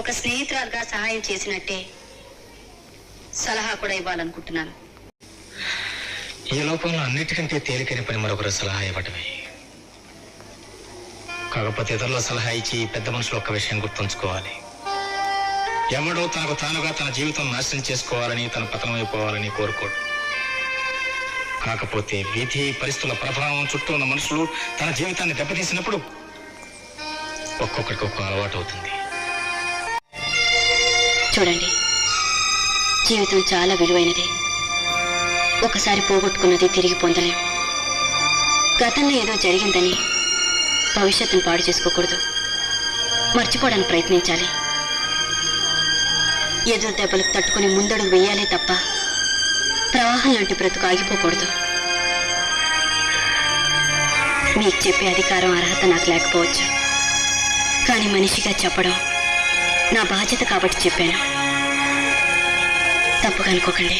ఒక స్నేహితురాలుగా సహాయం చేసినట్టే సలహా కూడా ఇవ్వాలనుకుంటున్నాను. ఈ లోకంలో అన్నిటికంటే తేలికైన పని మరొకరు సలహా ఇవ్వటమే. కాకపోతే ఇతరుల సలహా ఇచ్చి పెద్ద మనుషులు ఒక్క విషయం గుర్తుంచుకోవాలి. ఎవడో తనకు తానుగా తన జీవితం నాశనం చేసుకోవాలని, తన పతనమైపోవాలని కోరుకోడు. కాకపోతే విధి పరిస్థితుల ప్రభావం చుట్టూ ఉన్న మనుషులు తన జీవితాన్ని దెబ్బతీసినప్పుడు ఒక్కొక్కడికి ఒక్కో అలవాటు అవుతుంది. చూడండి, జీవితం చాలా విలువైనది. ఒకసారి పోగొట్టుకున్నది తిరిగి పొందలేం. గతంలో ఏదో జరిగిందని భవిష్యత్తును పాడు చేసుకోకూడదు. మర్చిపోవడానికి ప్రయత్నించాలి. ఎదురు దెబ్బలకు తట్టుకుని ముందడుగు వేయాలే తప్ప ప్రవాహం లాంటి బ్రతుకు ఆగిపోకూడదు. మీకు చెప్పే అధికారం అర్హత నాకు లేకపోవచ్చు, కానీ మనిషిగా చెప్పడం నా బాధ్యత కాబట్టి చెప్పాను. తప్పుగా అనుకోకండి.